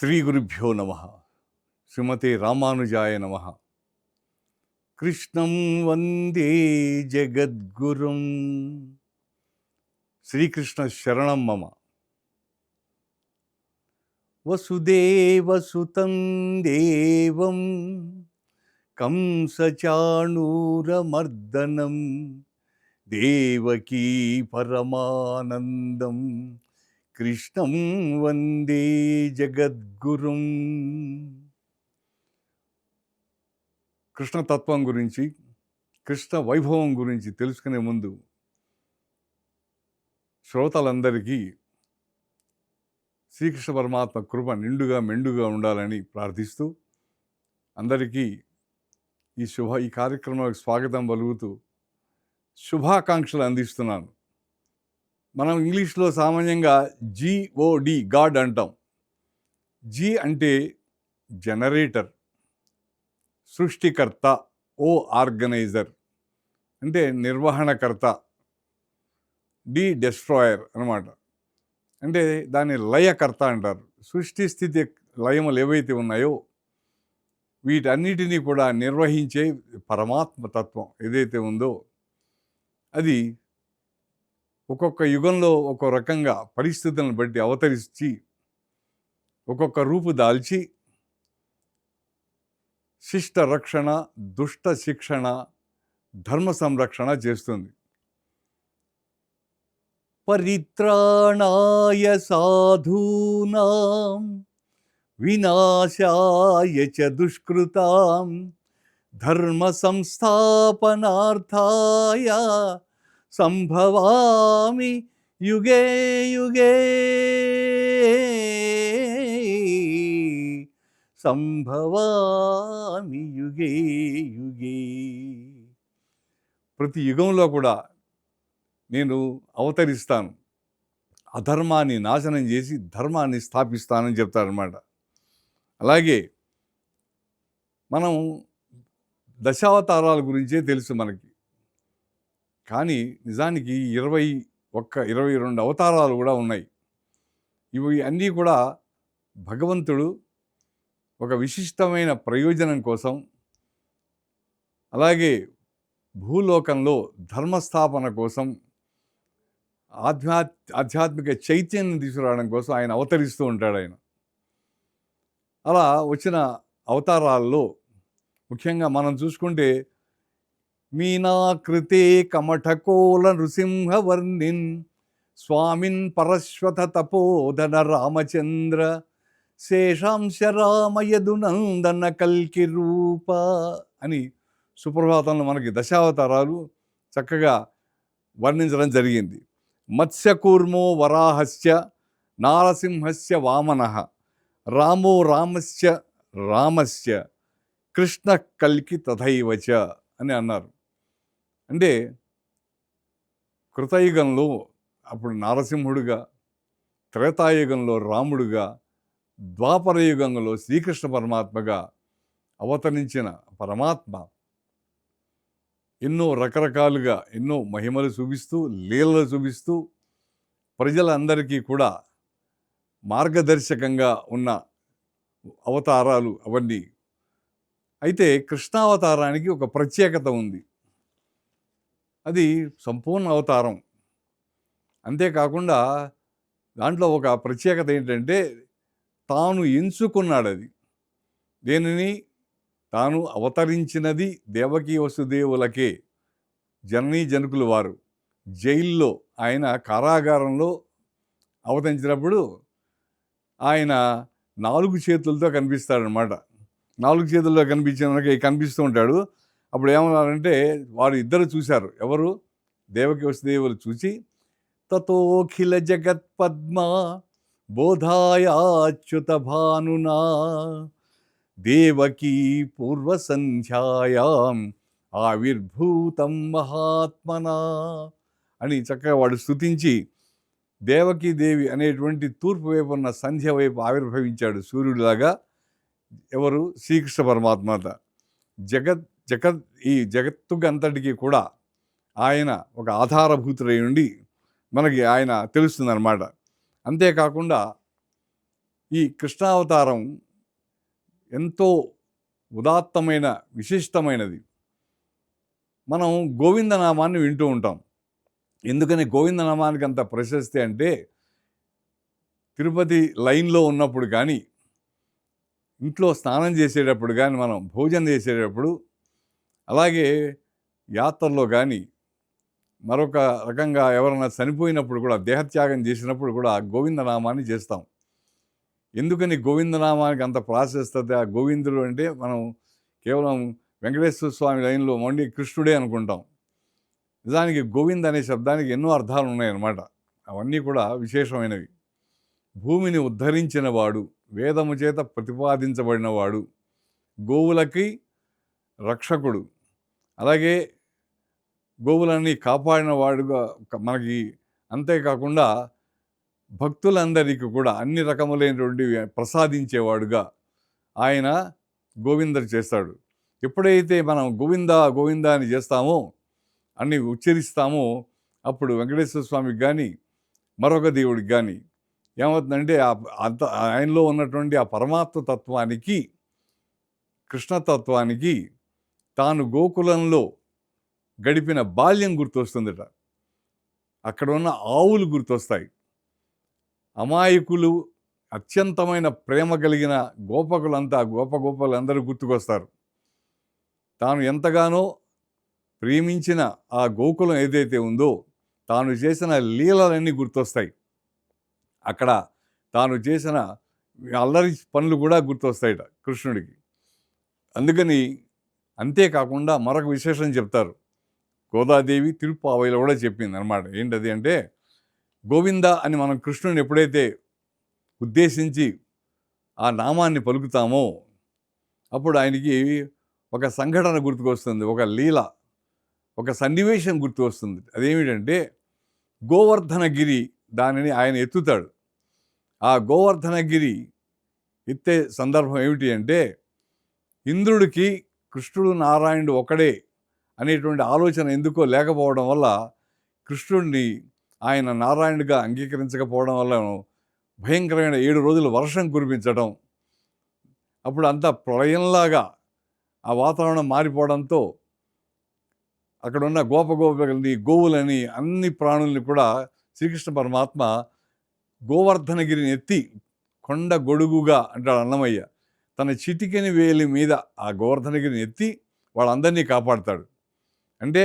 శ్రీ గురుభ్యో నమ. శ్రీమతే రామానుజాయ నమ. కృష్ణం వందే జగద్గురుం. శ్రీకృష్ణ శరణం మమ. వసుదేవసుతం దేవం కంసచాణూరమర్దనం దేవకీ పరమానందం కృష్ణం వందే జగద్గురుం. కృష్ణతత్వం గురించి, కృష్ణ వైభవం గురించి తెలుసుకునే ముందు శ్రోతలందరికీ శ్రీకృష్ణ పరమాత్మ కృప నిండుగా మెండుగా ఉండాలని ప్రార్థిస్తూ అందరికీ ఈ కార్యక్రమానికి స్వాగతం పలుకుతూ శుభాకాంక్షలు అందిస్తున్నాను. మనం ఇంగ్లీష్లో సామాన్యంగా GOD గాడ్ అంటాం. జీ అంటే జనరేటర్, సృష్టికర్త. ఓ ఆర్గనైజర్ అంటే నిర్వహణకర్త. డి డెస్ట్రాయర్ అన్నమాట. అంటే దాన్ని లయకర్త అంటారు. సృష్టి స్థితి లయములు ఏవైతే ఉన్నాయో వీటన్నిటినీ కూడా నిర్వహించే పరమాత్మ తత్వం ఏదైతే ఉందో అది ఒక్కొక్క యుగంలో ఒక్కో రకంగా పరిస్థితులను బట్టి అవతరించి ఒక్కొక్క రూపు దాల్చి శిష్ట రక్షణ, దుష్ట శిక్షణ, ధర్మ సంరక్షణ చేస్తుంది. పరిత్రాణాయ సాధూనాం వినాశాయ చ దుష్కృతాం ధర్మ సంస్థాపనార్థాయ సంభవామి యుగే యుగే. సంభవామి యుగే యుగే. ప్రతి యుగంలో కూడా నేను అవతరిస్తాను, అధర్మాన్ని నాశనం చేసి ధర్మాన్ని స్థాపిస్తానని చెప్తారనమాట. అలాగే మనం దశావతారాల గురించే తెలుసు మనకి. కానీ నిజానికి 22 అవతారాలు కూడా ఉన్నాయి. ఇవి అన్నీ కూడా భగవంతుడు ఒక విశిష్టమైన ప్రయోజనం కోసం, అలాగే భూలోకంలో ధర్మస్థాపన కోసం, ఆధ్యాత్మిక చైతన్యం తీసుకురావడం కోసం ఆయన అవతరిస్తూ ఉంటాడు. ఆయన అలా వచ్చిన అవతారాల్లో ముఖ్యంగా మనం చూసుకుంటే మీనాకృతే కమఠకోల నృసింహవర్ణిన్ స్వామిన్ పరశ్వత తపోధన రామచంద్ర శేషాంశ రామయదునందన కల్కి రూప అని సుప్రభాతంలో మనకి దశావతారాలు చక్కగా వర్ణించడం జరిగింది. మత్స్యకూర్మో వరాహస్య నారసింహస్య వామనః రామో రామస్య కృష్ణ కల్కి తథైవచ అని అన్నారు. అంటే కృతయుగంలో అప్పుడు నారసింహుడుగా, త్రేతాయుగంలో రాముడుగా, ద్వాపర యుగంలో శ్రీకృష్ణ పరమాత్మగా అవతరించిన పరమాత్మ ఎన్నో రకరకాలుగా ఎన్నో మహిమలు చూపిస్తూ, లీలలు చూపిస్తూ ప్రజలందరికీ కూడా మార్గదర్శకంగా ఉన్న అవతారాలు అవన్నీ. అయితే కృష్ణావతారానికి ఒక ప్రత్యేకత ఉంది. అది సంపూర్ణ అవతారం. అంతేకాకుండా దాంట్లో ఒక ప్రత్యేకత ఏంటంటే తాను ఎంచుకున్నాడు. అది దేనిని తాను అవతరించినది దేవకీ వసుదేవులకే. జననీ జనకులు వారు జైల్లో, ఆయన కారాగారంలో అవతరించినప్పుడు ఆయన 4 చేతులతో కనిపిస్తాడనమాట. 4 చేతుల్లో కనిపిస్తూ ఉంటాడు. అప్పుడు ఏమన్నారంటే వారు ఇద్దరు చూశారు. ఎవరు? దేవకీ వసుదేవులు చూసి తతోఖిల జగత్ పద్మ బోధాయాచ్యుత భానునా దేవకీ పూర్వ సంధ్యాయాం ఆవిర్భూతం మహాత్మనా అని చక్కగా వాడు స్తుతించి దేవకీదేవి అనేటువంటి తూర్పు వైపు ఉన్న సంధ్య వైపు ఆవిర్భవించాడు సూర్యుడిలాగా. ఎవరు? శ్రీకృష్ణ పరమాత్మత. ఈ జగత్తుకు అంతటికీ కూడా ఆయన ఒక ఆధారభూతుడై ఉండి మనకి ఆయన తెలుస్తుందన్నమాట. అంతేకాకుండా ఈ కృష్ణావతారం ఎంతో ఉదాత్తమైన విశిష్టమైనది. మనం గోవిందనామాన్ని వింటూ ఉంటాం. ఎందుకని గోవిందనామానికి అంత ప్రశస్తి అంటే, తిరుపతి లైన్లో ఉన్నప్పుడు కానీ, ఇంట్లో స్నానం చేసేటప్పుడు కానీ, మనం భోజనం చేసేటప్పుడు, అలాగే యాత్రలో కానీ, మరొక రకంగా ఎవరైనా చనిపోయినప్పుడు కూడా, దేహత్యాగం చేసినప్పుడు కూడా గోవిందనామాన్ని చేస్తాం. ఎందుకని గోవిందనామానికి అంత ప్రాశస్తత? గోవిందుడు అంటే మనం కేవలం వెంకటేశ్వర స్వామి లైన్లో మొండి కృష్ణుడే అనుకుంటాం. నిజానికి గోవింద్ అనే శబ్దానికి ఎన్నో అర్థాలు ఉన్నాయన్నమాట. అవన్నీ కూడా విశేషమైనవి. భూమిని ఉద్ధరించిన వాడు, వేదము చేత ప్రతిపాదించబడినవాడు, గోవులకి రక్షకుడు, అలాగే గోవులన్నీ కాపాడిన వాడుగా మనకి, అంతేకాకుండా భక్తులందరికీ కూడా అన్ని రకములైనటువంటి ప్రసాదించేవాడుగా ఆయన గోవింద చేస్తాడు. ఎప్పుడైతే మనం గోవింద గోవింద అని చేస్తామో, అన్ని ఉచ్చరిస్తామో, అప్పుడు వెంకటేశ్వర స్వామికి కానీ మరొక దేవుడికి కానీ ఏమవుతుందంటే అంత ఆయనలో ఉన్నటువంటి ఆ పరమాత్మ తత్వానికి, కృష్ణతత్వానికి తాను గోకులంలో గడిపిన బాల్యం గుర్తొస్తుందట. అక్కడ ఉన్న ఆవులు గుర్తొస్తాయి. అమాయకులు, అత్యంతమైన ప్రేమ కలిగిన గోపకులందరూ గుర్తుకొస్తారు. తాను ఎంతగానో ప్రేమించిన ఆ గోకులం ఏదైతే ఉందో, తాను చేసిన లీలలన్నీ గుర్తొస్తాయి. అక్కడ తాను చేసిన అల్లరి పనులు కూడా గుర్తొస్తాయట కృష్ణుడికి. అందుకని, అంతేకాకుండా మరొక విశేషం చెప్తారు. గోదాదేవి తిరుప్పావైలో కూడా చెప్పింది అనమాట. ఏంటది అంటే, గోవింద అని మనం కృష్ణుని ఎప్పుడైతే ఉద్దేశించి ఆ నామాన్ని పలుకుతామో, అప్పుడు ఆయనకి ఒక సంఘటన గుర్తుకొస్తుంది, ఒక లీల, ఒక సన్నివేశం గుర్తు వస్తుంది. అదేమిటంటే, గోవర్ధనగిరి దానిని ఆయన ఎత్తుతాడు. ఆ గోవర్ధనగిరి ఎత్తే సందర్భం ఏమిటి అంటే, ఇంద్రుడికి కృష్ణుడు నారాయణుడు ఒకడే అనేటువంటి ఆలోచన ఎందుకో లేకపోవడం వల్ల, కృష్ణుడిని ఆయన నారాయణుడిగా అంగీకరించకపోవడం వల్ల భయంకరమైన 7 రోజులు వర్షం కురిపించడం, అప్పుడు అంతా ప్రళయంలాగా ఆ వాతావరణం మారిపోవడంతో అక్కడున్న గోపగోపికల్ని, గోవులని, అన్ని ప్రాణుల్ని కూడా శ్రీకృష్ణ పరమాత్మ గోవర్ధనగిరిని ఎత్తి, కొండ గొడుగుగా అంటాడు అన్నమయ్య, తన చిటికెని వేలి మీద ఆ గోవర్ధనగిరిని ఎత్తి వాళ్ళందరినీ కాపాడుతాడు. అంటే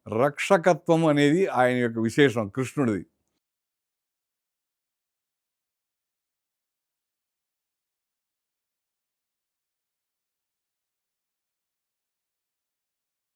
రక్షకత్వం అనేది ఆయన యొక్క విశేషం కృష్ణుడిది.